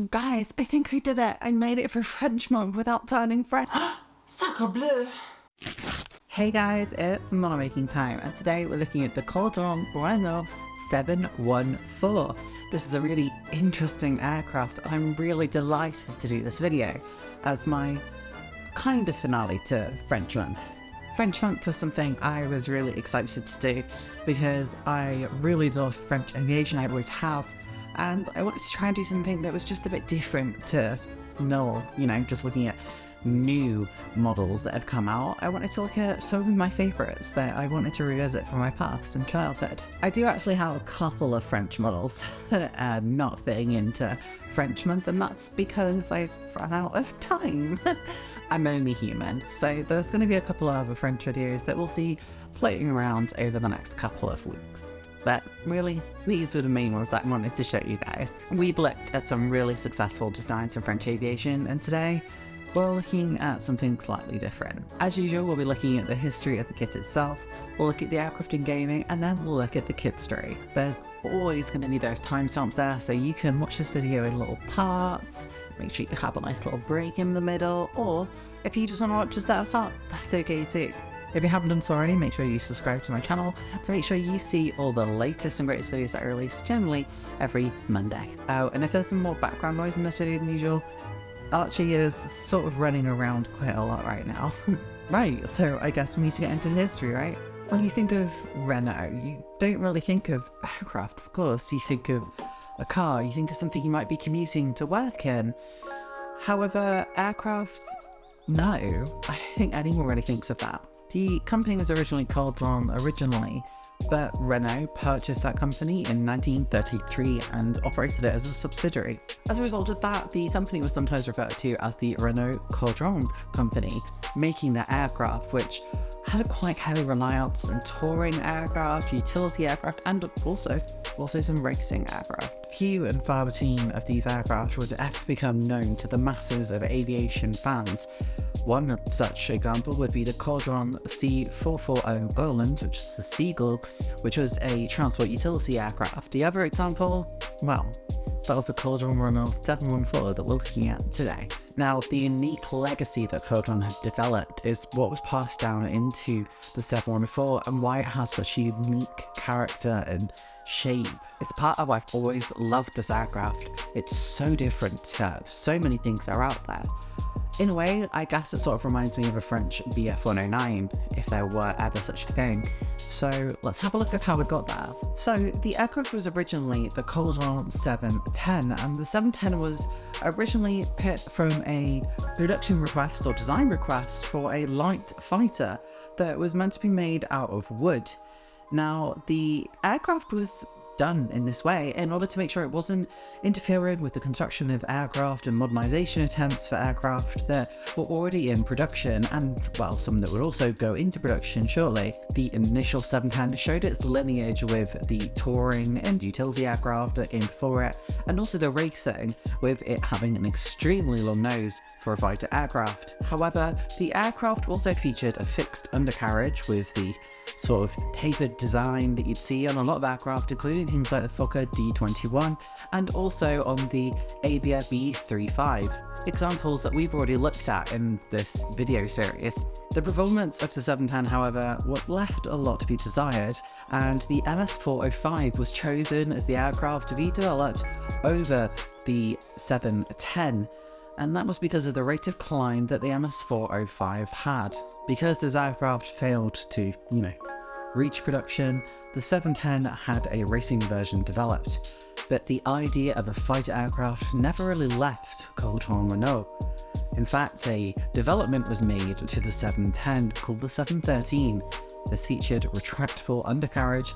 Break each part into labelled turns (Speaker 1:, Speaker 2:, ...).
Speaker 1: Guys, I think I did it. I made it for French month without turning French. Sacre bleu! Hey guys, it's model making time, and today we're looking at the Caudron-Renault 714. This is a really interesting aircraft. I'm really delighted to do this video as my kind of finale to French month. French month was something I was really excited to do because I really love French aviation, I always have, and I wanted to try and do something that was just a bit different to normal, just looking at new models that have come out. I wanted to look at some of my favourites that I wanted to revisit from my past and childhood. I do actually have a couple of French models that are not fitting into French month, and that's because I've run out of time. I'm only human, so there's going to be a couple of other French videos that we'll see floating around over the next couple of weeks. But really, these were the main ones that I wanted to show you guys. We've looked at some really successful designs in French aviation, and today we're looking at something slightly different. As usual, we'll be looking at the history of the kit itself, we'll look at the aircraft in gaming, and then we'll look at the Kitstory. There's always going to be those timestamps there, so you can watch this video in little parts, make sure you have a nice little break in the middle, or if you just want to watch us that far, that's okay too. If you haven't done so already, make sure you subscribe to my channel to make sure you see all the latest and greatest videos that are released generally every Monday. Oh, and if there's some more background noise in this video than usual, Archie is sort of running around quite a lot right now. Right, so I guess we need to get into history, right? When you think of Renault, you don't really think of aircraft, of course. You think of a car, you think of something you might be commuting to work in. However, aircraft, no, I don't think anyone really thinks of that. The company was originally Caudron but Renault purchased that company in 1933 and operated it as a subsidiary. As a result of that, the company was sometimes referred to as the Renault Caudron Company, making the aircraft, which had a quite heavy reliance on touring aircraft, utility aircraft, and also some racing aircraft. Few and far between of these aircraft would ever become known to the masses of aviation fans. One such example would be the Caudron C414 Popping, which is the Seagull, which was a transport utility aircraft. The other example, well, that was the Caudron-Renault 714 that we're looking at today. Now, the unique legacy that Caudron had developed is what was passed down into the 714 and why it has such a unique character and shape. It's part of why I've always loved this aircraft. It's so different to so many things that are out there. In a way, I guess it sort of reminds me of a French BF-109, if there were ever such a thing. So let's have a look at how it got there. So the aircraft was originally the Caudron 710, and the 710 was originally picked from a production request or design request for a light fighter that was meant to be made out of wood. Now, the aircraft was done in this way in order to make sure it wasn't interfering with the construction of aircraft and modernization attempts for aircraft that were already in production, and well, some that would also go into production shortly. The initial 710 showed its lineage with the touring and utility aircraft that came before it, and also the racing, with it having an extremely long nose for a fighter aircraft. However, the aircraft also featured a fixed undercarriage with the sort of tapered design that you'd see on a lot of aircraft, including things like the Fokker D21 and also on the Avia B35, examples that we've already looked at in this video series. The performance of the 710, however, left a lot to be desired, and the MS-405 was chosen as the aircraft to be developed over the 710, and that was because of the rate of climb that the MS-405 had. Because this aircraft failed to, reach production, the 710 had a racing version developed, but the idea of a fighter aircraft never really left Caudron-Renault. In fact, a development was made to the 710 called the 713. This featured retractable undercarriage,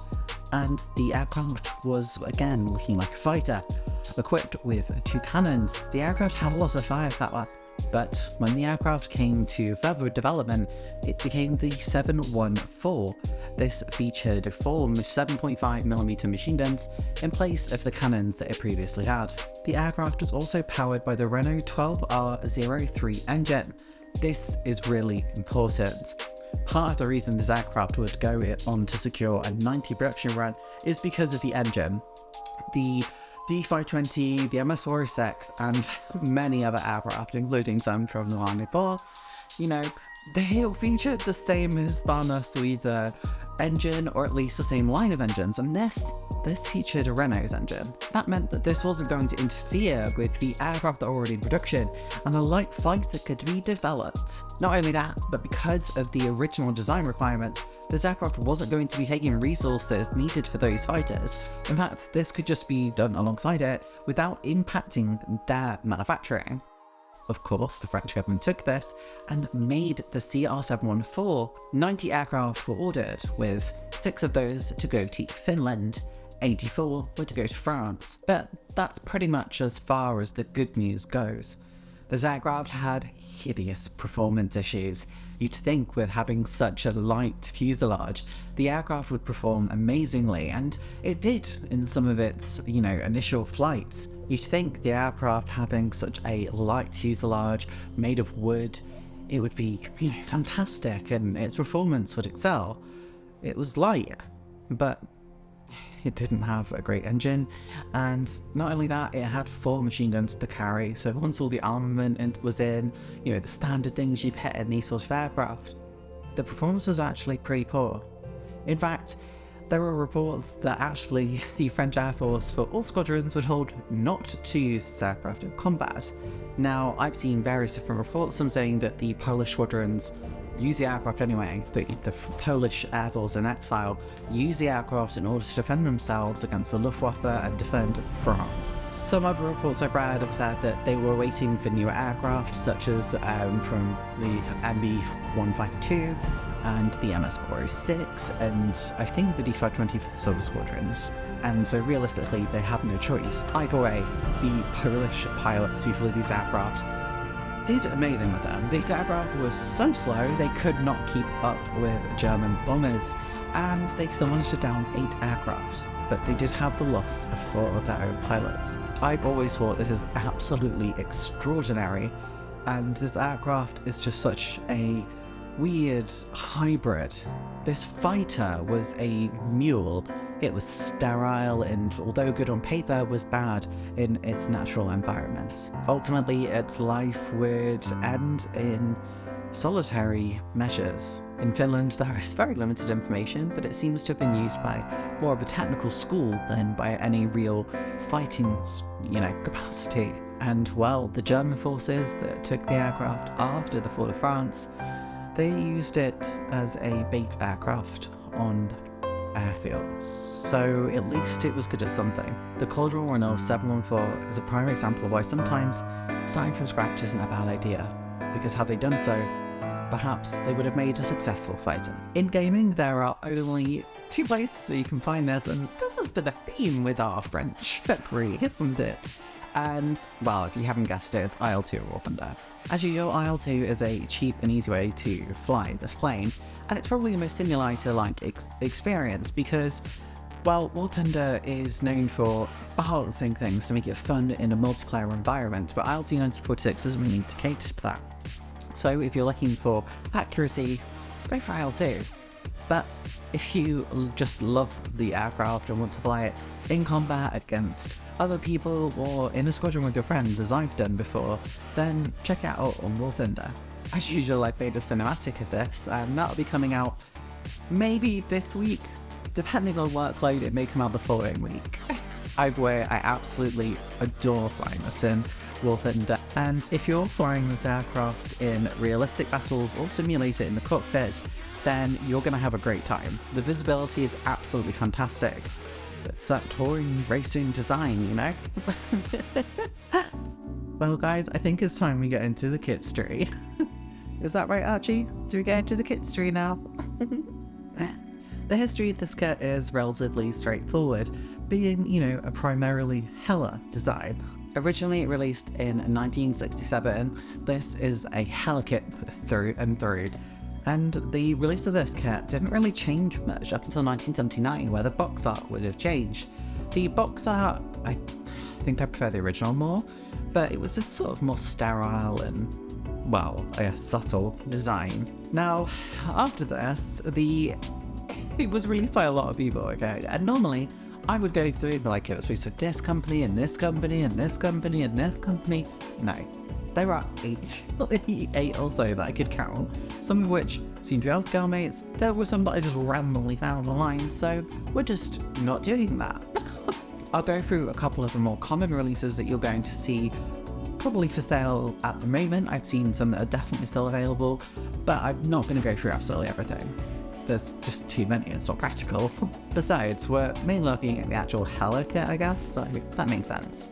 Speaker 1: and the aircraft was again looking like a fighter. Equipped with 2 cannons, the aircraft had a lot of firepower. But when the aircraft came to further development, it became the 714. This featured 4 7.5mm machine guns in place of the cannons that it previously had. The aircraft was also powered by the Renault 12R03 engine. This is really important. Part of the reason this aircraft would go on to secure a 90 production run is because of the engine. The D520, the MS-406, and many other aircraft, including some from the line before, you know, they all featured the same Hispano Suiza engine, or at least the same line of engines, and this featured a Renault's engine. That meant that this wasn't going to interfere with the aircraft that are already in production, and a light fighter could be developed. Not only that, but because of the original design requirements, this aircraft wasn't going to be taking resources needed for those fighters. In fact, this could just be done alongside it without impacting their manufacturing. Of course, the French government took this and made the CR714. 90 aircraft were ordered, with 6 of those to go to Finland, 84 were to go to France. But that's pretty much as far as the good news goes. This aircraft had hideous performance issues. You'd think with having such a light fuselage, the aircraft would perform amazingly, and it did in some of its, initial flights. You'd think the aircraft having such a light fuselage made of wood, it would be, fantastic and its performance would excel. It was light, but it didn't have a great engine, and not only that, it had 4 machine guns to carry, so once all the armament was in, the standard things you'd hit in these sorts of aircraft, the performance was actually pretty poor. In fact, there were reports that actually the French Air Force for all squadrons would hold not to use this aircraft in combat. Now, I've seen various different reports, some saying that the Polish squadrons use the aircraft anyway. The Polish Air Force in exile use the aircraft in order to defend themselves against the Luftwaffe and defend France. Some other reports I've read have said that they were waiting for newer aircraft, such as from the MB-152 and the MS-406, and I think the D520 for the Silver Squadrons. And so realistically, they had no choice. Either way, the Polish pilots who flew these aircraft did amazing with them. These aircraft were so slow they could not keep up with German bombers, and they still managed to down 8 aircraft, but they did have the loss of 4 of their own pilots. I've always thought this is absolutely extraordinary, and this aircraft is just such a weird hybrid. This fighter was a mule. It was sterile and, although good on paper, was bad in its natural environment. Ultimately, its life would end in solitary measures. In Finland, there is very limited information, but it seems to have been used by more of a technical school than by any real fighting, capacity. And, well, the German forces that took the aircraft after the fall of France, they used it as a bait aircraft on airfields, so at least it was good at something. The Caudron-Renault 714 is a prime example of why sometimes starting from scratch isn't a bad idea, because had they done so, perhaps they would have made a successful fighter. In gaming, there are only 2 places where you can find this, and this has been a theme with our French February, isn't it? And, well, if you haven't guessed it, it's IL-2 War Thunder. As usual, IL-2 is a cheap and easy way to fly this plane, and it's probably the most simulator-like experience because, well, War Thunder is known for balancing things to make it fun in a multiplayer environment, but IL-2 1946 doesn't really need to cater to that. So if you're looking for accuracy, go for IL-2. But if you just love the aircraft and want to fly it in combat against other people or in a squadron with your friends, as I've done before, then check it out on War Thunder. As usual, I've made a cinematic of this, and that'll be coming out maybe this week. Depending on workload, it may come out the following week. Either way, I absolutely adore flying this in War Thunder, and if you're flying this aircraft in realistic battles or simulate it in the cockpit, then you're going to have a great time. The visibility is absolutely fantastic. It's that touring racing design, Well guys, I think it's time we get into the Kitstory. Is that right, Archie? Do we get into the Kitstory now? The history of this kit is relatively straightforward, being, a primarily Hella design. Originally released in 1967, this is a Hella kit through and through. And the release of this kit didn't really change much up until 1979, where the box art would have changed. The box art, I think I prefer the original more, but it was this sort of more sterile and, well, I guess subtle design. Now, after this, it was released by a lot of people, okay? And normally, I would go through and be like, it was released with this company and this company and this company and this company. No, there are 8 or so that I could count, some of which seem to be upscale mates. There were some that I just randomly found online, so we're just not doing that. I'll go through a couple of the more common releases that you're going to see probably for sale at the moment. I've seen some that are definitely still available, but I'm not going to go through absolutely everything. There's just too many, it's not practical. Besides, we're mainly looking at the actual Hella kit, I guess, so that makes sense.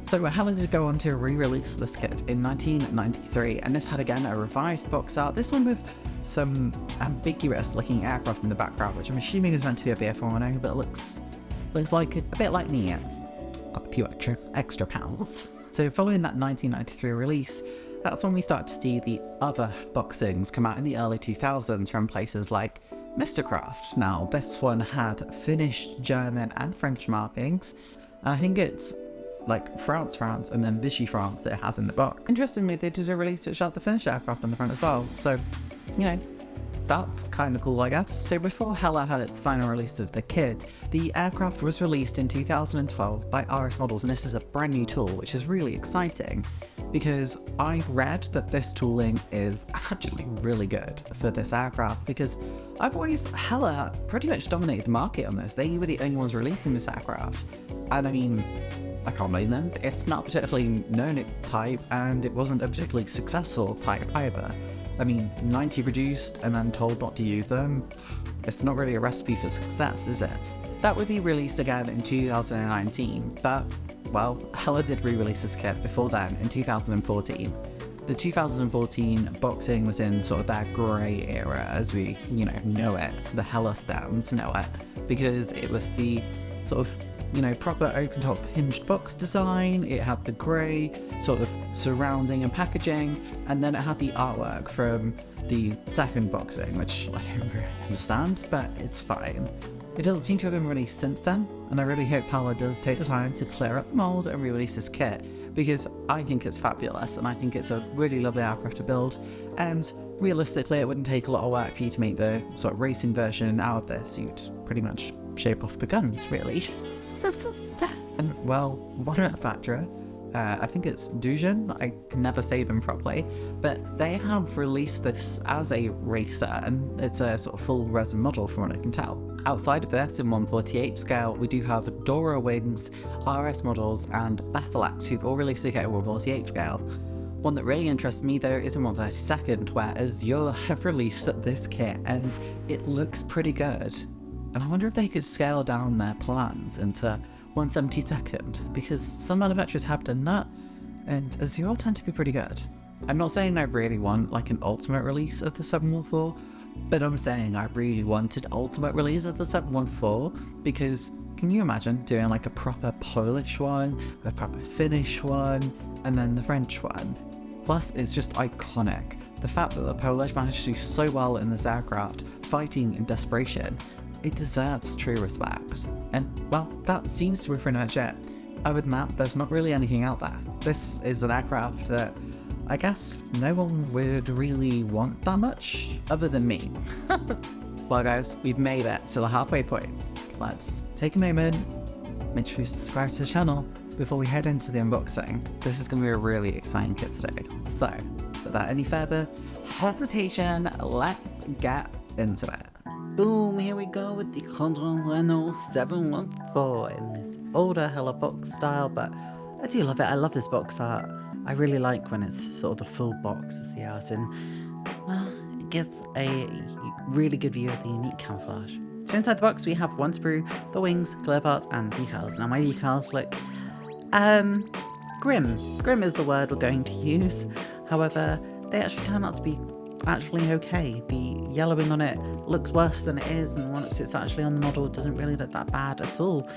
Speaker 1: So Hella did go on to re-release this kit in 1993, and this had again a revised box art, this one with some ambiguous looking aircraft in the background, which I'm assuming is meant to be a BF-110, but it looks like a bit like me. It's got a few extra pounds. So following that 1993 release, that's when we start to see the other boxings come out in the early 2000s from places like Mr. Craft. Now, this one had Finnish, German and French markings, and I think it's like France, and then Vichy France that it has in the box. Interestingly, they did a release which had the Finnish aircraft on the front as well, so, you know, that's kind of cool, I guess. So before Hella had its final release of the kit, the aircraft was released in 2012 by RS Models, and this is a brand new tool, which is really exciting because I read that this tooling is actually really good for this aircraft, because Hella pretty much dominated the market on this. They were the only ones releasing this aircraft, and I mean, I can't blame them. It's not particularly known type, and it wasn't a particularly successful type either. I mean, 90 produced and then told not to use them, it's not really a recipe for success, is it? That would be released again in 2019, but, well, Hella did re-release this kit before then, in 2014. The 2014 boxing was in sort of that grey era as we, know it, the Hella stands know it, because it was the sort of, proper open top hinged box design. It had the grey sort of surrounding and packaging, and then it had the artwork from the second boxing, which I don't really understand, but it's fine. It doesn't seem to have been released since then, and I really hope Hella does take the time to clear up the mould and re-release this kit, because I think it's fabulous, and I think it's a really lovely aircraft to build, and realistically it wouldn't take a lot of work for you to make the sort of racing version out of this. You'd pretty much shape off the guns, really. And, well, one manufacturer, I think it's Dujan, I can never say them properly, but they have released this as a racer, and it's a sort of full resin model from what I can tell. Outside of this, in 1/48 scale, we do have Dora Wings, RS Models, and Battleaxe, who've all released a kit at 1/48 scale. One that really interests me though is in 1/32, where Azure have released this kit, and it looks pretty good. And I wonder if they could scale down their plans into 1/72, because some manufacturers have done that, and Azure tend to be pretty good. I'm not saying I really want like an ultimate release of the 714, but I'm saying I really wanted ultimate release of the 714, because can you imagine doing like a proper Polish one, a proper Finnish one, and then the French one? Plus, it's just iconic. The fact that the Polish managed to do so well in this aircraft, fighting in desperation, it deserves true respect. And, well, that seems to be pretty much it. Other than that, there's not really anything out there. This is an aircraft that I guess no one would really want that much, other than me. Well guys, we've made it to the halfway point. Let's take a moment, make sure you subscribe to the channel before we head into the unboxing. This is going to be a really exciting kit today. So, without any further hesitation, let's get into it. Boom, here we go with the Caudron-Renault 714 in this older Hella box style, but I do love it. I love this box art. I really like when it's sort of the full box as the art, and well, it gives a really good view of the unique camouflage. So inside the box we have one sprue, the wings, clear parts and decals. Now my decals look grim. Grim is the word we're going to use. However, they actually turn out to be actually okay. The yellowing on it looks worse than it is, and once it's actually on the model it doesn't really look that bad at all.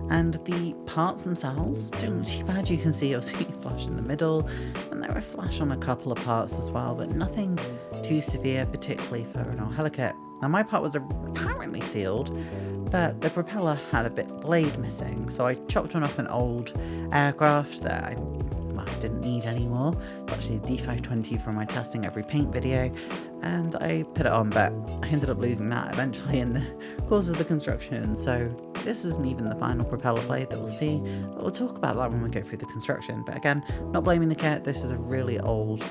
Speaker 1: And the parts themselves don't too bad. You can see obviously flash in the middle, and there are flash on a couple of parts as well, but nothing too severe, particularly for an old Helikit. Now my part was apparently sealed, but the propeller had a bit blade missing, so I chopped one off an old aircraft that I didn't need anymore. It's actually a D520 from my testing every paint video, and I put it on, but I ended up losing that eventually in the course of the construction, so this isn't even the final propeller blade that we'll see, but we'll talk about that when we go through the construction. But again, not blaming the kit, this is a really old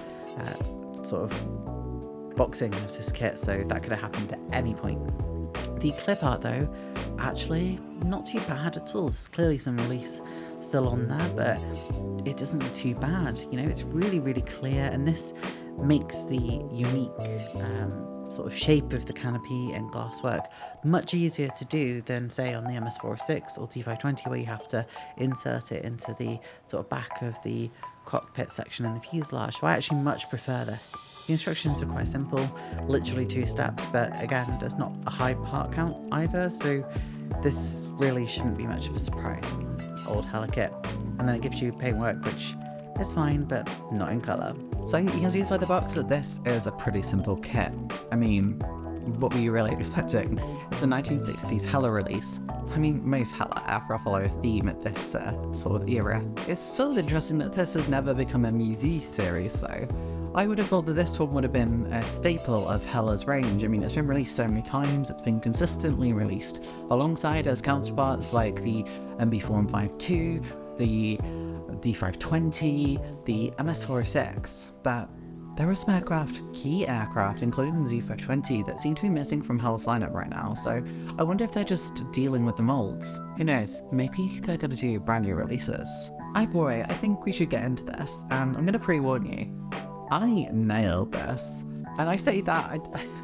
Speaker 1: sort of boxing of this kit, so that could have happened at any point. The clip art though, actually not too bad at all. There's clearly some release still on there, but it doesn't look too bad. You know, it's really, really clear, and this makes the unique sort of shape of the canopy and glasswork much easier to do than say on the MS406 or D520, where you have to insert it into the sort of back of the cockpit section in the fuselage. So I actually much prefer this. The instructions are quite simple, literally 2 steps, but again, there's not a high part count either, so this really shouldn't be much of a surprise. I mean, old helikit. And then it gives you paintwork, which is fine, but not in colour.
Speaker 2: So you can see inside the box that this is a pretty simple kit. I mean, what were you really expecting? It's a 1960s Hella release. I mean, most Hella ever follow a theme at this sort of era. It's sort of interesting that this has never become a MUSE series though. I would have thought that this one would have been a staple of Hella's range. I mean, it's been released so many times, it's been consistently released alongside as counterparts like the MB4152, the D520, the MS406, but there are some key aircraft, including the D520, that seem to be missing from Hella's lineup right now, so I wonder if they're just dealing with the molds. Who knows, maybe they're going to do brand new releases. Boy, I think we should get into this, and I'm going to pre-warn you, I nailed this. And I say that,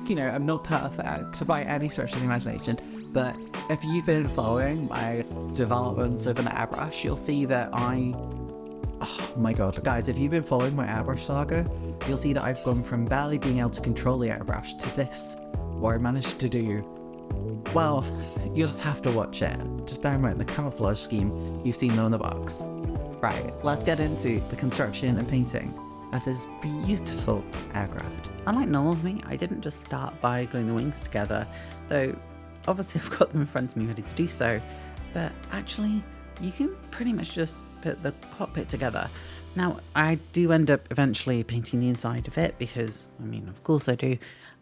Speaker 2: I'm not perfect by any stretch of the imagination, but if you've been following my developments of an airbrush, you'll see that oh my god, guys, if you've been following my airbrush saga, you'll see that I've gone from barely being able to control the airbrush to this, where I managed to do, well, you'll just have to watch it. Just bear in mind the camouflage scheme you've seen on the box. Right, let's get into the construction and painting of this beautiful aircraft.
Speaker 1: Unlike normal me, I didn't just start by gluing the wings together, though obviously I've got them in front of me ready to do so, but actually you can pretty much just put the cockpit together. Now, I do end up eventually painting the inside of it because, I mean, of course I do,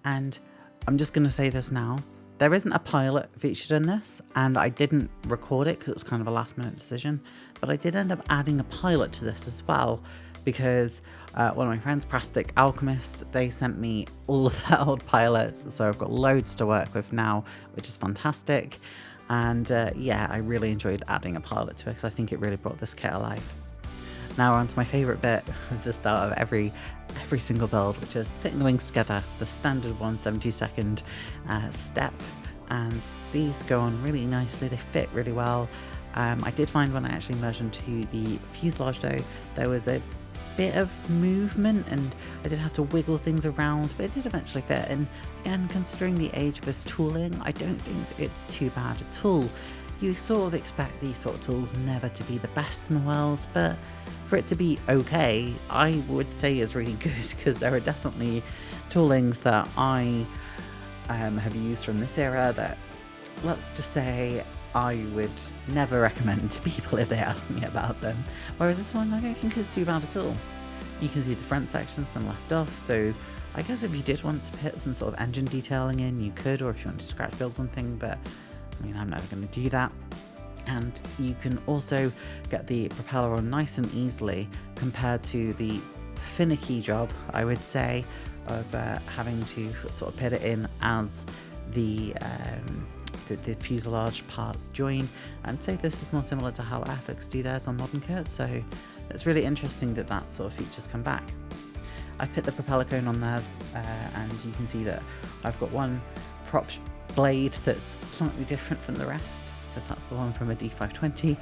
Speaker 1: and I'm just going to say this now, there isn't a pilot featured in this, and I didn't record it because it was kind of a last minute decision, but I did end up adding a pilot to this as well, because one of my friends, Plastic Alchemist, they sent me all of their old pilots, so I've got loads to work with now, which is fantastic. And yeah, I really enjoyed adding a pilot to it because I think it really brought this kit alive. Now we're on to my favourite bit of the start of every single build, which is putting the wings together, the standard 1/72 step. And these go on really nicely, they fit really well. I did find when I actually merged into the fuselage though, there was a bit of movement and I did have to wiggle things around, but it did eventually fit. And again, considering the age of this tooling, I don't think it's too bad at all. You sort of expect these sort of tools never to be the best in the world, but for it to be okay, I would say is really good, because there are definitely toolings that I have used from this era that, let's just say, I would never recommend to people if they ask me about them. Whereas this one, I don't think it's too bad at all. You can see the front section's been left off, so I guess if you did want to put some sort of engine detailing in, you could, or if you want to scratch build something, but I mean, I'm never going to do that. And you can also get the propeller on nice and easily compared to the finicky job, I would say, of having to sort of put it in as the fuselage parts join. And say this is more similar to how Airfix do theirs on modern kits, so it's really interesting that that sort of features come back. I put the propeller cone on there, and you can see that I've got one prop blade that's slightly different from the rest, because that's the one from a D520.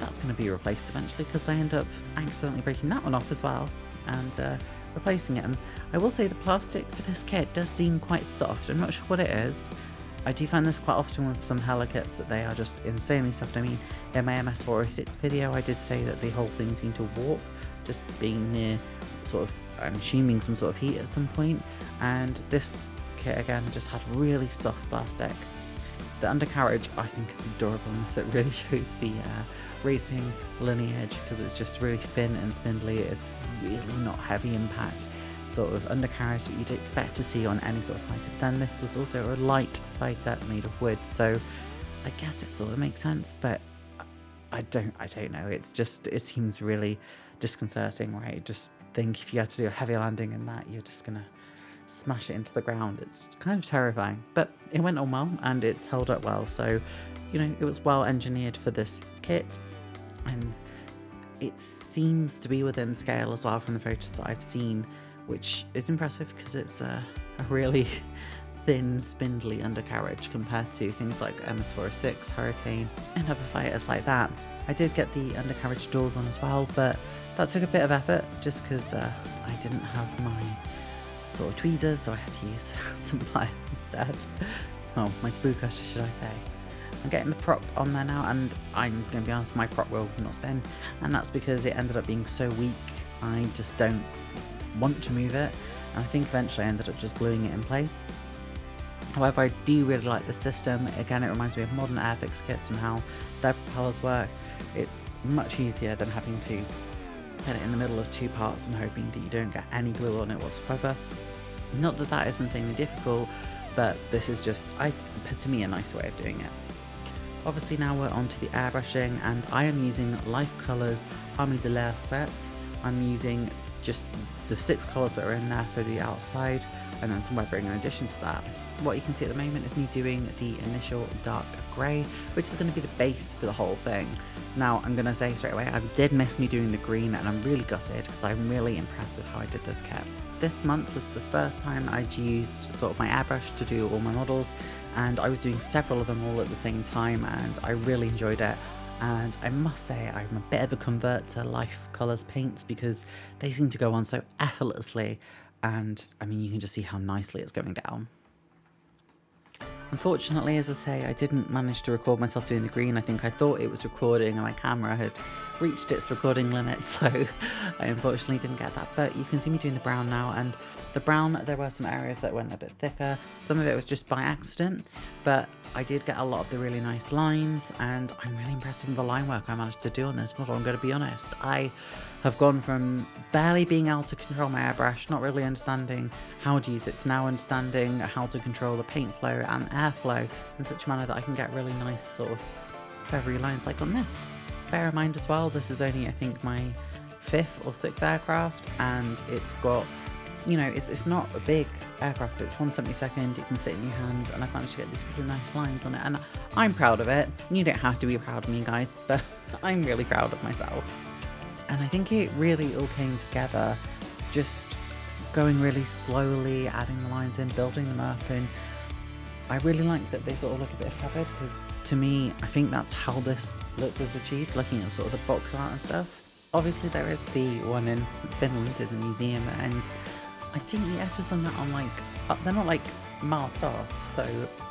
Speaker 1: That's going to be replaced eventually, because I end up accidentally breaking that one off as well and replacing it. And I will say the plastic for this kit does seem quite soft. I'm not sure what it is. I do find this quite often with some Hella kits, that they are just insanely soft. I mean, in my MS406 video, I did say that the whole thing seemed to warp, just being near sort of, I'm assuming, some sort of heat at some point. And this kit again just had really soft plastic. The undercarriage I think is adorable in this. It really shows the racing lineage, because it's just really thin and spindly. It's really not heavy impact sort of undercarriage that you'd expect to see on any sort of fighter. But then this was also a light fighter made of wood, so
Speaker 2: I guess it sort of makes sense, but I don't know. It seems really disconcerting, right? Just think if you had to do a heavy landing in that, you're just gonna smash it into the ground. It's kind of terrifying, but it went on well and it's held up well. So, you know, it was well engineered for this kit, and it seems to be within scale as well from the photos that I've seen, which is impressive because it's a really thin, spindly undercarriage compared to things like MS-406, Hurricane, and other fighters like that. I did get the undercarriage doors on as well, but that took a bit of effort just because I didn't have my sort of tweezers, so I had to use some pliers instead. Oh, my spool cutter, should I say. I'm getting the prop on there now, and I'm going to be honest, my prop will not spin, and that's because it ended up being so weak, I just don't want to move it, and I think eventually I ended up just gluing it in place. However, I do really like the system. Again, it reminds me of modern airfix kits and how their propellers work. It's much easier than having to put it in the middle of two parts and hoping that you don't get any glue on it whatsoever. Not that that is insanely difficult, but this is just, to me, a nicer way of doing it. Obviously now we're on to the airbrushing, and I am using Life Colours Army de l'Air set. I'm using just the 6 colours that are in there for the outside, and then some weathering in addition to that. What you can see at the moment is me doing the initial dark grey, which is going to be the base for the whole thing. Now, I'm going to say straight away, I did miss me doing the green, and I'm really gutted because I'm really impressed with how I did this kit. This month was the first time I'd used sort of my airbrush to do all my models, and I was doing several of them all at the same time, and I really enjoyed it. And I must say I'm a bit of a convert to Life Colours paints because they seem to go on so effortlessly, and I mean, you can just see how nicely it's going down. Unfortunately, as I say, I didn't manage to record myself doing the green. I think I thought it was recording and my camera had reached its recording limit, so I unfortunately didn't get that. But you can see me doing the brown now, and the brown, there were some areas that went a bit thicker. Some of it was just by accident, but I did get a lot of the really nice lines, and I'm really impressed with the line work I managed to do on this model. I'm going to be honest, I have gone from barely being able to control my airbrush, not really understanding how to use it, to now understanding how to control the paint flow and airflow in such a manner that I can get really nice sort of feathery lines like on this. Bear in mind as well, this is only, I think, my 5th or 6th aircraft, and it's got, you know, it's not a big aircraft, it's 1/72, it can sit in your hand, and I've managed to get these really nice lines on it, and I'm proud of it. You don't have to be proud of me, guys, but I'm really proud of myself. And I think it really all came together, just going really slowly, adding the lines in, building them up, and I really like that they sort of look a bit feathered, because to me, I think that's how this look was achieved, looking at sort of the box art and stuff. Obviously there is the one in Finland in the museum, and I think the edges on that are like, they're not like masked off, so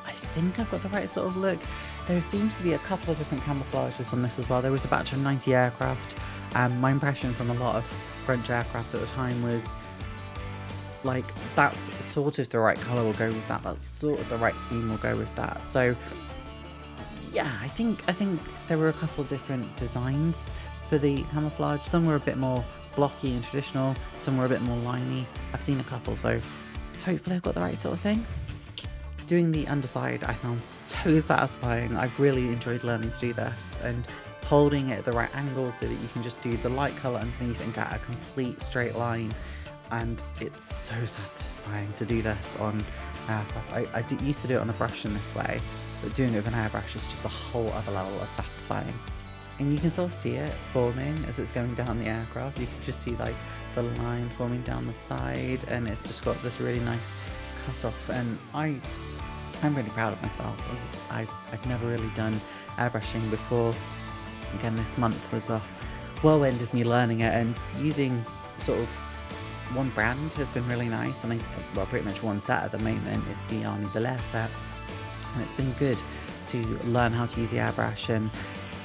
Speaker 2: I think I've got the right sort of look. There seems to be a couple of different camouflages on this as well. There was a batch of 90 aircraft, and my impression from a lot of French aircraft at the time was like, that's sort of the right colour will go with that, that's sort of the right scheme will go with that. So yeah, I think there were a couple of different designs for the camouflage. Some were a bit more blocky and traditional, some were a bit more liney. I've seen a couple, so hopefully I've got the right sort of thing. Doing the underside I found so satisfying. I've really enjoyed learning to do this, and holding it at the right angle so that you can just do the light colour underneath and get a complete straight line. And it's so satisfying to do this on aircraft. I used to do it on a brush in this way, but doing it with an airbrush is just a whole other level of satisfying. And you can sort of see it forming as it's going down the aircraft. You can just see like the line forming down the side, and it's just got this really nice cut off, and I'm really proud of myself. I've never really done airbrushing before. Again, this month was a whirlwind of me learning it, and using sort of one brand has been really nice, and well, pretty much one set at the moment is the Army de l'Air set, and it's been good to learn how to use the airbrush and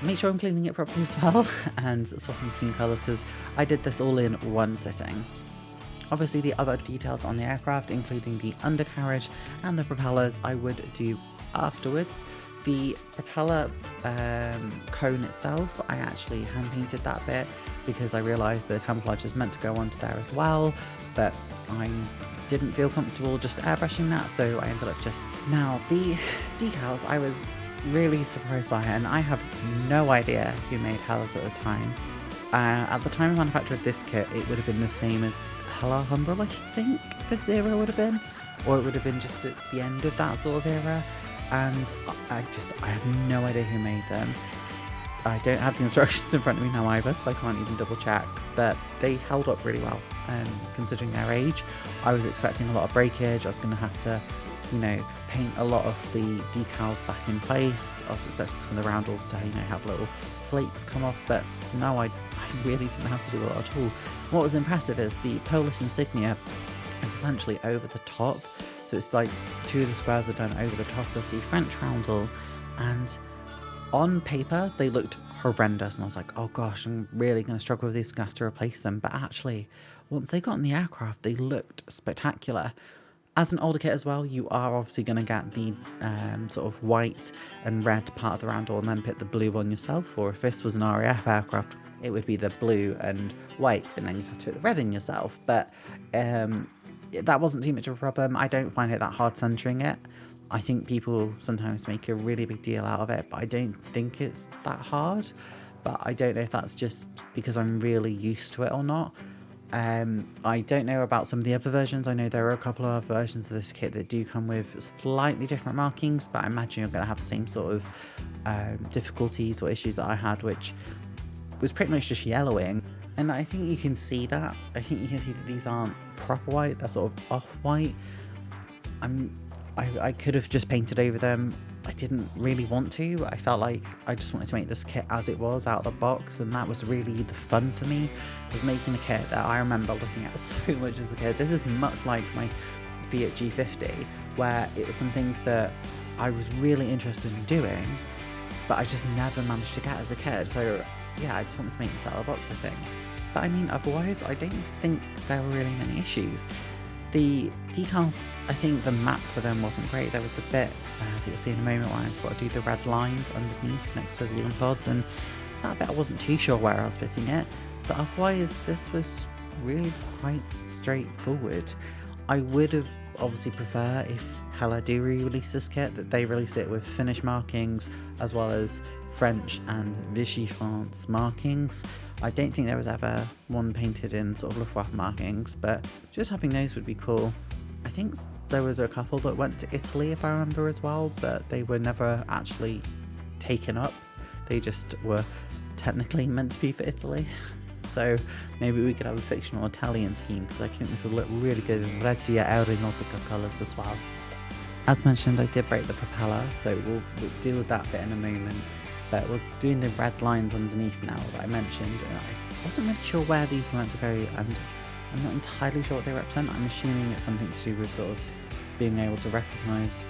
Speaker 2: make sure I'm cleaning it properly as well, and swapping between colours, because I did this all in one sitting. Obviously the other details on the aircraft, including the undercarriage and the propellers, I would do afterwards. The propeller cone itself, I actually hand painted that bit because I realised the camouflage is meant to go onto there as well, but I didn't feel comfortable just airbrushing that, so I ended up just... Now, the decals, I was really surprised by it, and I have no idea who made Hella's at the time. At the time of manufacture of this kit, it would have been the same as Hella Humbrol, I think this era would have been, or it would have been just at the end of that sort of era, and I have no idea who made them. I don't have the instructions in front of me now either, so I can't even double check, but they held up really well, considering their age. I was expecting a lot of breakage. I was going to have to, you know, paint a lot of the decals back in place. I was expecting some of the roundels to, you know, have little flakes come off, but no, I really didn't have to do a lot at all. What was impressive is the Polish insignia is essentially over the top, so it's like two of the squares are done over the top of the French roundel, and on paper they looked horrendous, and I was like, oh gosh, I'm really going to struggle with these, going to have to replace them. But actually, once they got in the aircraft, they looked spectacular. As an older kit as well, you are obviously going to get the sort of white and red part of the roundel and then put the blue on yourself, or if this was an RAF aircraft, it would be the blue and white, and then you'd have to put the red in yourself. But that wasn't too much of a problem. I don't find it that hard centering it. I think people sometimes make a really big deal out of it, but I don't think it's that hard. But I don't know if that's just because I'm really used to it or not. I don't know about some of the other versions. I know there are a couple of versions of this kit that do come with slightly different markings, but I imagine you're going to have the same sort of difficulties or issues that I had, which was pretty much just yellowing. And I think you can see that. I think you can see that these aren't proper white, they're sort of off-white. I could have just painted over them. I didn't really want to. I felt like I just wanted to make this kit as it was out of the box, and that was really the fun for me, was making a kit that I remember looking at so much as a kid. This is much like my Fiat G50, where it was something that I was really interested in doing, but I just never managed to get as a kid. So yeah, I just wanted to make this out of the box, I think. But I mean, otherwise, I don't think there were really many issues. The decals, I think the map for them wasn't great. There was a bit that you'll see in a moment where I've got to do the red lines underneath next to the wheeling pods, and that bit I wasn't too sure where I was putting it, but otherwise this was really quite straightforward. I would have obviously prefer if Hella do re-release this kit, that they release it with Finnish markings as well as French and Vichy France markings. I don't think there was ever one painted in sort of Luftwaffe markings, but just having those would be cool. I think there was a couple that went to Italy, if I remember as well, but they were never actually taken up. They just were technically meant to be for Italy. So maybe we could have a fictional Italian scheme, because I think this would look really good in Regia Aeronautica colours as well. As mentioned, I did break the propeller, so we'll deal with that bit in a moment. But we're doing the red lines underneath now that I mentioned, and I wasn't really sure where these were meant to go, and I'm not entirely sure what they represent. I'm assuming it's something to do with sort of being able to recognise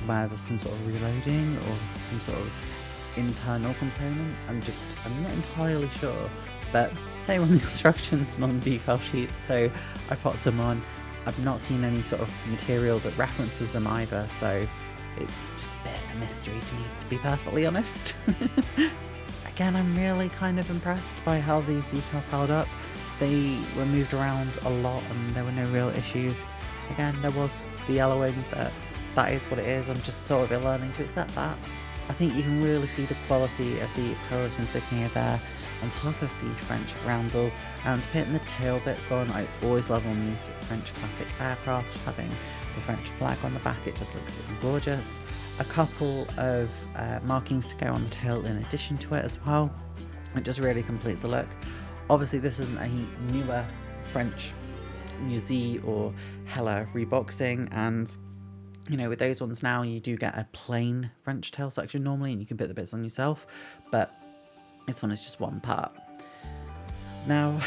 Speaker 2: where there's some sort of reloading or some sort of internal component. I'm not entirely sure, but they were on the instructions and on the decal sheet, so I popped them on. I've not seen any sort of material that references them either, so it's just a bit of a mystery to me, to be perfectly honest. Again, I'm really kind of impressed by how these decals held up. They were moved around a lot and there were no real issues. Again, there was the yellowing, but that is what it is. I'm just sort of learning to accept that. I think you can really see the quality of the Polish insignia there on top of the French roundel, and putting the tail bits on. I always love on these French classic aircraft having the French flag on the back. It just looks gorgeous. A couple of markings to go on the tail in addition to it as well. It just really complete the look. Obviously this isn't a newer French Musée or Hella reboxing, and you know, with those ones now you do get a plain French tail section normally, and you can put the bits on yourself, but this one is just one part. Now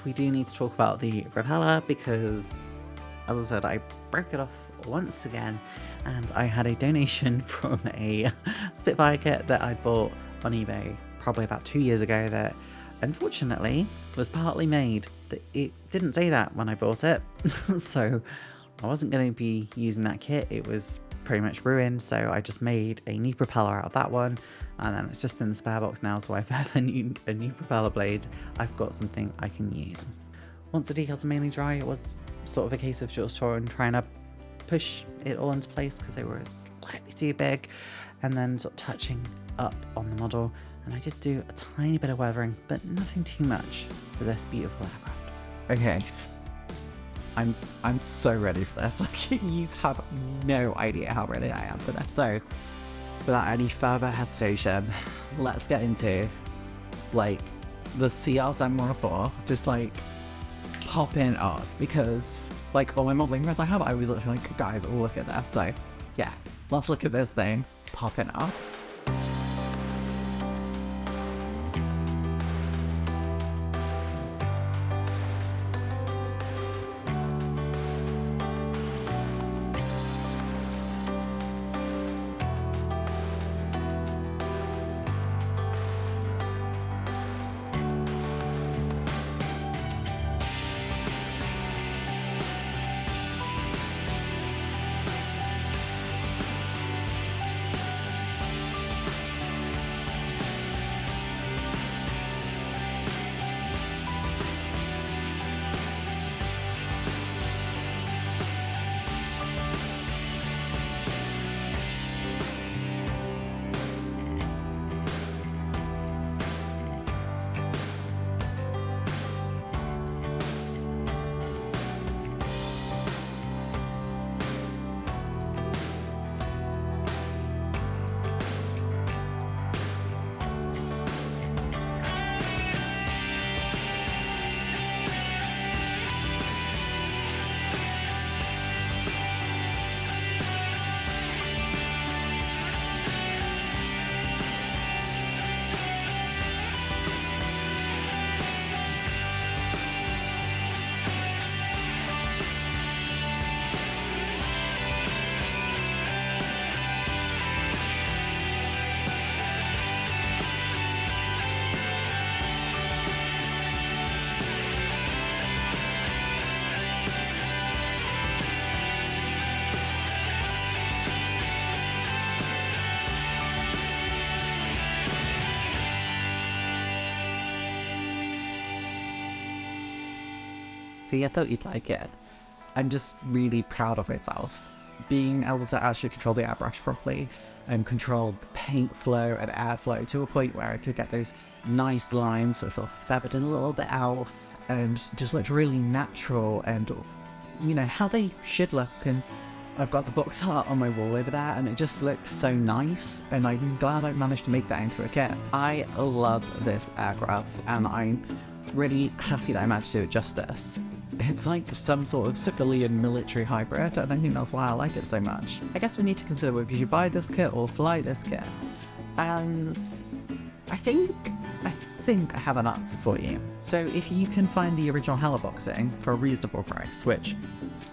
Speaker 2: we do need to talk about the propeller, because as I said, I broke it off once again, and I had a donation from a Spitfire kit that I bought on eBay probably about 2 years ago that unfortunately was partly made. It didn't say that when I bought it, so I wasn't going to be using that kit. It was pretty much ruined, so I just made a new propeller out of that one, and then it's just in the spare box now, so if I have a new propeller blade, I've got something I can use. Once the decals are mainly dry, it was sort of a case of just trying to push it all into place because they were slightly too big. and then sort of touching up on the model. And I did do a tiny bit of weathering, but nothing too much for this beautiful aircraft. Okay, I'm so ready for this. Like, you have no idea how ready I am for this. So, without any further hesitation, let's get into, like, the CR714, just, like, popping off. Because, like, all my modeling rigs I have, I was literally like, guys, look at this. So, yeah, let's look at this thing popping off. See, I thought you'd like it. I'm just really proud of myself. Being able to actually control the airbrush properly and control the paint flow and airflow to a point where I could get those nice lines that feel feathered in a little bit out and just look really natural and, you know, how they should look. And I've got the box art on my wall over there and it just looks so nice, and I'm glad I managed to make that into a kit. I love this aircraft and I'm really happy that I managed to do it justice. It's like some sort of civilian military hybrid, and I think that's why I like it so much. I guess we need to consider whether you should buy this kit or fly this kit. And I think I have an answer for you. So if you can find the original Heliboxing for a reasonable price, which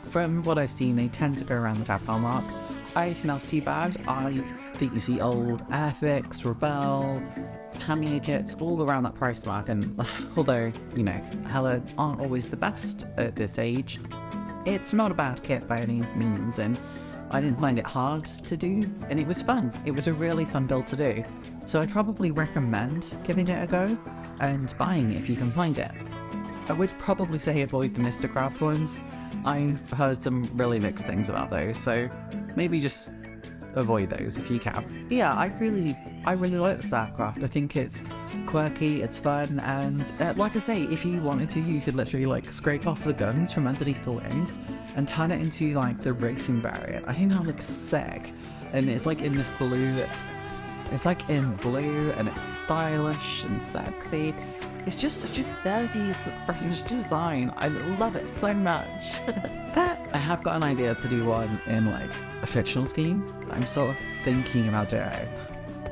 Speaker 2: from what I've seen they tend to go around the £10 mark, I think that's too bad. I think you see old Airfix, Rebel, Tamiya kits all around that price mark, and although, you know, Hella aren't always the best at this age, it's not a bad kit by any means, and I didn't find it hard to do, and it was fun. It was a really fun build to do, so I'd probably recommend giving it a go and buying it if you can find it. I would probably say avoid the Mr. Craft ones. I've heard some really mixed things about those, so maybe just avoid those if you can. Yeah, I really like this aircraft. I think it's quirky, it's fun, and like I say, if you wanted to, you could literally like scrape off the guns from underneath the wings and turn it into like the racing variant. I think that looks sick, and it's like in this blue. It's like in blue, and it's stylish and sexy. It's just such a 30s French design. I love it so much. I have got an idea to do one in like a fictional scheme. I'm sort of thinking about doing.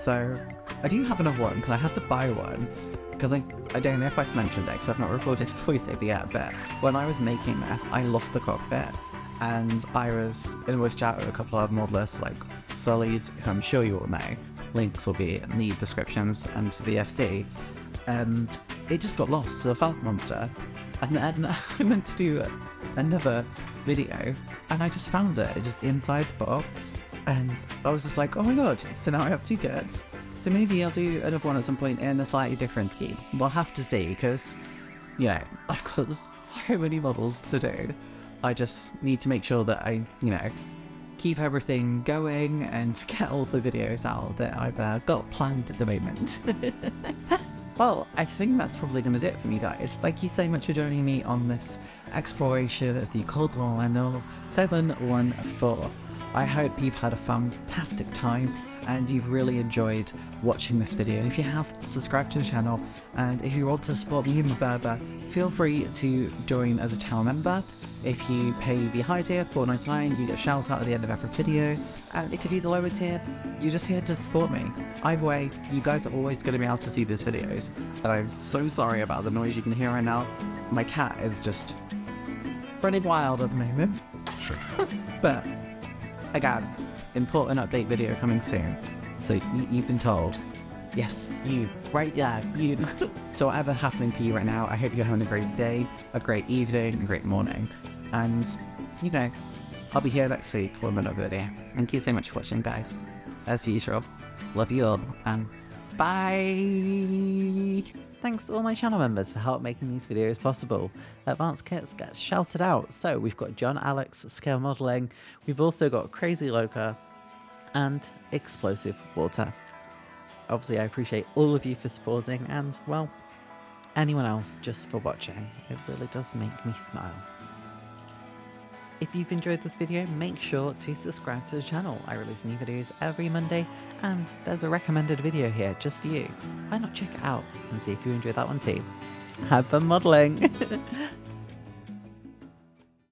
Speaker 2: So I do have another one because I have to buy one, because I don't know if I've mentioned it because I've not recorded the voiceover yet, but when I was making this, I lost the cockpit, and I was in a voice chat with a couple of modelers like Sully's, who I'm sure you all know. Links will be in the descriptions, and to the FC, and it just got lost to the Falcon Monster. And then I meant to do another video, and I just found it just inside the box, and I was just like, oh my god, so now I have two kits. So maybe I'll do another one at some point in a slightly different scheme. We'll have to see, because, you know, I've got so many models to do. I just need to make sure that I, you know, keep everything going and get all the videos out that I've got planned at the moment. Well, I think that's probably going to do it for me, guys. Thank you so much for joining me on this exploration of the Caudron-Renault 714. I hope you've had a fantastic time and you've really enjoyed watching this video. And if you have, subscribe to the channel, and if you want to support me even further, feel free to join as a channel member. If you pay the high tier, $4.99, you get a shout out at the end of every video, and if you do the lower tier, you're just here to support me. Either way, you guys are always going to be able to see these videos, and I'm so sorry about the noise you can hear right now. My cat is just running wild at the moment. But again, important update video coming soon. So you've been told. Yes, you. Right, yeah, you. So whatever's happening for you right now, I hope you're having a great day, a great evening, a great morning. And, you know, I'll be here next week with another video. Thank you so much for watching, guys. As usual, love you all, and bye! Thanks to all my channel members for help making these videos possible. Advanced Kits gets shouted out. So we've got John Alex Scale Modelling, we've also got Crazy Loca, and Explosive Water. Obviously, I appreciate all of you for supporting, and, well, anyone else just for watching. It really does make me smile. If you've enjoyed this video, make sure to subscribe to the channel. I release new videos every Monday, and there's a recommended video here just for you. Why not check it out and see if you enjoyed that one too? Have fun modelling!